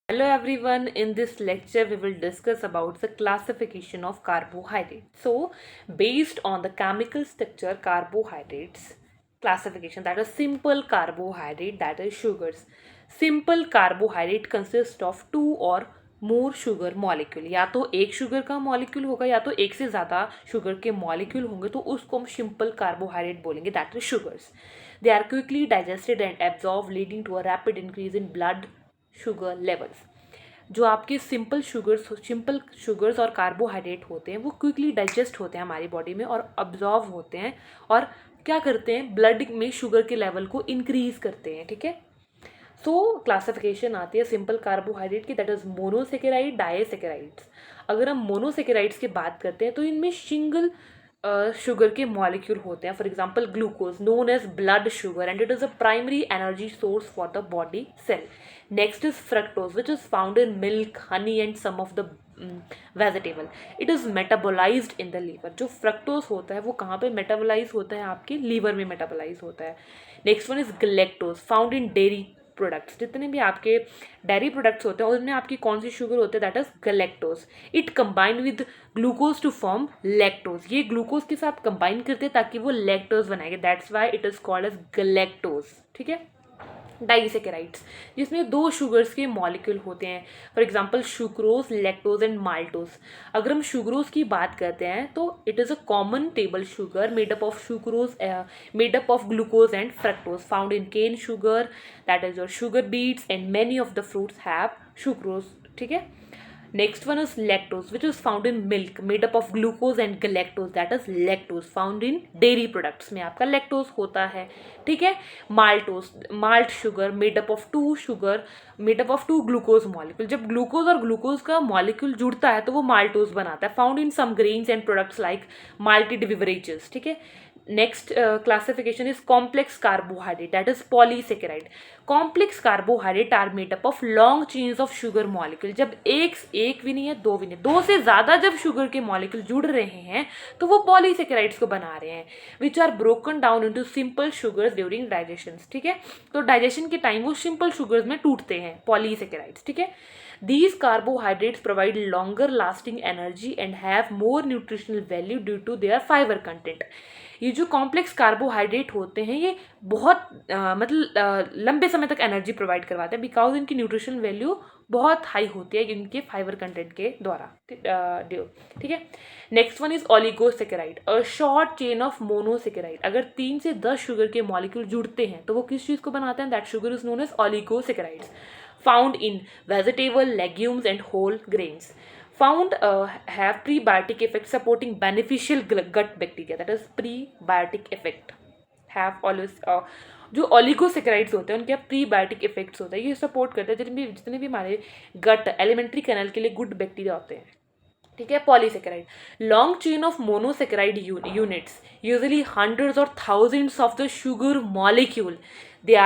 Hello everyone, in this lecture we will discuss about the classification of carbohydrates. So, based on the chemical structure carbohydrates classification, that is simple carbohydrate, that is sugars. Simple carbohydrate consists of two or more sugar molecule. या तो एक sugar का molecule होगा या तो एक से ज़्यादा शुगर के मॉलिक्यूल होंगे, तो उसको हम सिंपल कार्बोहाइड्रेट बोलेंगे, that is sugars. They are quickly digested and absorbed, leading to a rapid increase in blood sugar levels. जो आपके सिंपल शुगर्स और कार्बोहाइड्रेट होते हैं वो क्विकली डाइजेस्ट होते हैं हमारी बॉडी में और अब्जॉर्व होते हैं और क्या करते हैं, ब्लड में शुगर के लेवल को इंक्रीज करते हैं. ठीक है. सो क्लासिफिकेशन आती है सिंपल कार्बोहाइड्रेट की, दैट इज मोनोसेकेराइड, डायसेकेराइड्स. अगर हम मोनोसेकेराइड्स की बात करते हैं तो इनमें सिंगल शुगर के मॉलिक्यूल होते हैं. For example glucose, known as blood sugar, and it is a primary energy source for the body cell. Next is fructose which is found in milk, honey and some of the vegetable. It is metabolised in the liver. जो fructose होता है वो कहाँ पे metabolise होता है, आपके liver में मेटाबोलाइज होता है. Next one is galactose, found in dairy products. जितने भी आपके डेयरी प्रोडक्ट्स होते हैं उनमें आपकी कौन सी शुगर होते हैं, that is galactose. It combined with glucose to form lactose. ये ग्लूकोज के साथ कंबाइन करते हैं ताकि वो लैक्टोज बनाएंगे, that's why it is called as galactose. ठीक है. डाइसेकेराइड्स, जिसमें दो शुगर्स के मॉलिक्यूल होते हैं. For example sucrose, lactose and maltose. अगर हम शुगरोज की बात करते हैं तो it is a common table sugar made up of sucrose, made up of glucose and fructose, found in cane sugar, that is your sugar beets, and many of the fruits have sucrose. ठीक है. Next one is lactose, which is found in milk, made up of glucose and galactose, that is lactose, found in dairy products में आपका lactose होता है. ठीक है. Maltose, malt sugar, made up of two glucose molecule. जब glucose और glucose का molecule जुड़ता है तो वो maltose बनाता है, found in some grains and products like malted beverages. ठीक है. Next classification is complex carbohydrate, that is polysaccharide. Complex carbohydrate are made up of long chains of sugar molecule. जब एक भी नहीं है, दो भी नहीं, दो से ज़्यादा जब शुगर के मॉलिक्यूल जुड़ रहे हैं तो वो पॉलीसेकेराइड्स को बना रहे हैं, which are broken down into simple sugars during digestion. ठीक है. तो डाइजेशन के टाइम वो सिंपल शुगर्स में टूटते हैं, पॉलीसेकेराइड्स. ठीक है. These carbohydrates provide longer lasting energy and have more nutritional value due to their fiber content. ये जो कॉम्प्लेक्स कार्बोहाइड्रेट होते हैं ये बहुत लंबे समय तक एनर्जी प्रोवाइड करवाते हैं बिकॉज इनकी न्यूट्रिशनल वैल्यू बहुत हाई होती है इनके फाइबर कंटेंट के द्वारा. ठीक है. Next one is oligosaccharide, a short chain of monosaccharide. अगर 3 से 10 शुगर के मॉलिक्यूल जुड़ते हैं तो वो किस चीज़ को बनाते हैं, that sugar is known as oligosaccharides, found in vegetable, legumes and whole grains. Found have prebiotic effect supporting beneficial gut bacteria, that is prebiotic effect have always जो ओलिगोसेकेराइड्स होते हैं उनके प्रीबायोटिक इफेक्ट्स होते हैं, ये सपोर्ट करते हैं जितने भी हमारे गट एलिमेंट्री कैनल के लिए गुड बैक्टीरिया होते हैं. ठीक है. Polysaccharide, long chain of monosaccharide units, usually hundreds और thousands of the sugar molecule. they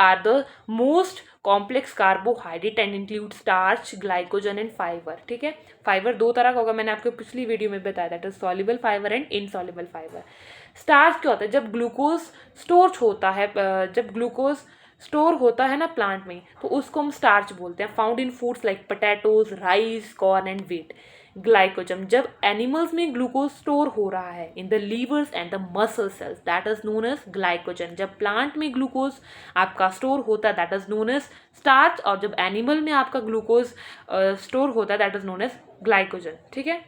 are the most complex carbohydrate and include starch, glycogen and fiber. ठीक है. फाइबर दो तरह का होगा, मैंने आपको पिछली वीडियो में बताया, that is soluble fibre and insoluble fibre. Starch क्या होता है, जब ग्लूकोज स्टोर होता है ना प्लांट में तो उसको हम स्टार्च बोलते हैं. Found in foods like potatoes, rice, corn and wheat. Glycogen, जब एनिमल्स में ग्लूकोज स्टोर हो रहा है in the livers and the muscle cells, that is known as glycogen. जब प्लांट में ग्लूकोज आपका स्टोर होता है that is known as starch, और जब एनिमल में आपका ग्लूकोज स्टोर होता है that is known as glycogen. ठीक है.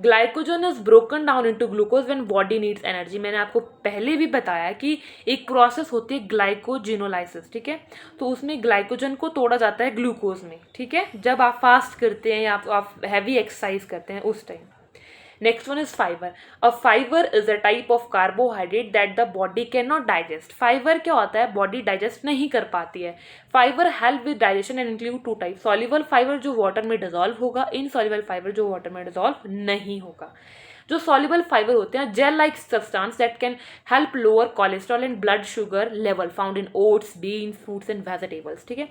Glycogen is broken down into glucose when body needs energy. मैंने आपको पहले भी बताया कि एक प्रोसेस होती है ग्लाइकोजिनोलाइसिस. ठीक है. तो उसमें ग्लाइकोजन को तोड़ा जाता है ग्लूकोज में. ठीक है. जब आप फास्ट करते हैं या आप हैवी एक्सरसाइज करते हैं उस time. Next one is fibre. A fibre is a type of carbohydrate that the body can not digest. Fibre क्या होता है, बॉडी डाइजेस्ट नहीं कर पाती है. Fibre help with digestion and include to type, soluble fibre जो water में dissolve होगा, इनसॉल्युबल फाइबर जो वाटर में डिजोल्व नहीं होगा. जो सॉल्युबल फाइबर होते हैं gel like substance that can help lower cholesterol and blood sugar level, found in oats, beans, fruits and vegetables. ठीक है.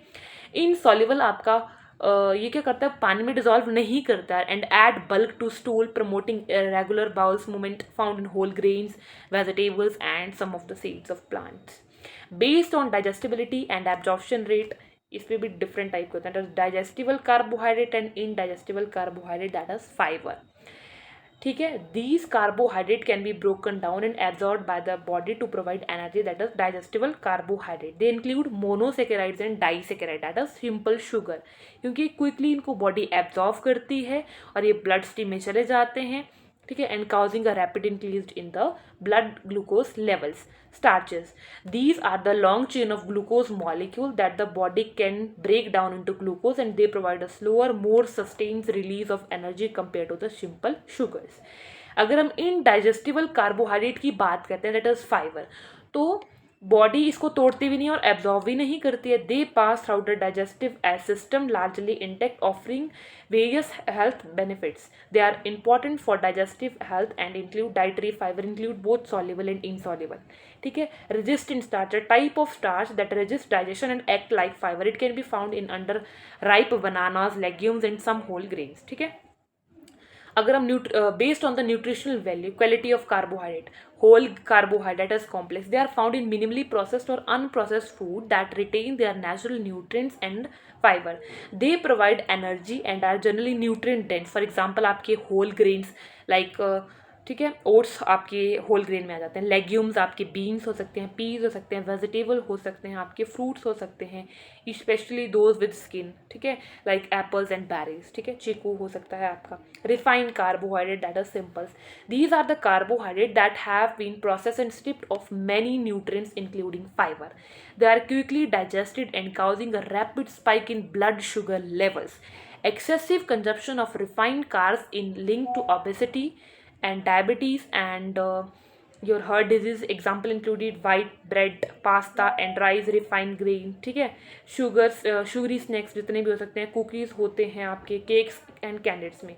इनसॉल्युबल आपका ये क्या करता है, पानी में डिजोल्व नहीं करता है, and add bulk to stool promoting regular bowels movement, found in whole grains, vegetables and some of the seeds of plants. Based on digestibility and absorption rate, इसमें भी डिफरेंट टाइप के होते हैं, that is digestible carbohydrate and indigestible carbohydrate, that is fibre. ठीक है, these carbohydrate can be broken down and absorb by the body to provide energy, that is digestible carbohydrate. They include monosaccharides and disaccharide, that is simple sugar, क्योंकि quickly इनको body absorb करती है और ये blood stream में चले जाते हैं। ठीक है, and causing a rapid increase in the blood glucose levels. Starches, these are the long chain of glucose molecule that the body can break down into glucose, and they provide a slower, more sustained release of energy compared to the simple sugars. अगर हम indigestible carbohydrate की बात करते हैं, that is fibre, तो body इसको तोड़ती भी नहीं और एब्जॉर्ब भी नहीं करती है। They pass through the digestive system largely intact, offering various health benefits. They are important for digestive health and include dietary fibre, include both soluble and insoluble. ठीक है, resistant starch, a type of starch that resist digestion and act like fibre. It can be found in under ripe bananas, legumes and some whole grains. ठीक है, अगर हम based on the nutritional value, quality of carbohydrate, whole carbohydrate is complex, they are found in minimally processed or unprocessed food that retain their natural nutrients and fiber. They provide energy and are generally nutrient dense. For example, आपके whole grains like ठीक है, oats आपके whole grain में आ जाते हैं, legumes आपके beans हो सकते हैं, पीज हो सकते हैं, वेजिटेबल हो सकते हैं, आपके फ्रूट्स हो सकते हैं, स्पेशली दोज विद स्किन। ठीक है, लाइक एप्पल्स एंड बैरीज। ठीक है, चीकू हो सकता है आपका। Refined carbohydrate, that is simples, these are the carbohydrate that have been processed and stripped of many nutrients including fibre. They are quickly digested and causing a rapid spike in blood sugar levels. Excessive consumption of refined carbs in linked to obesity and diabetes and your heart disease. Example included white bread, pasta and rice, refined grain. ठीक है, sugars, sugary snacks जितने भी हो सकते हैं, cookies होते हैं आपके, केक्स एंड कैंडिड्स में।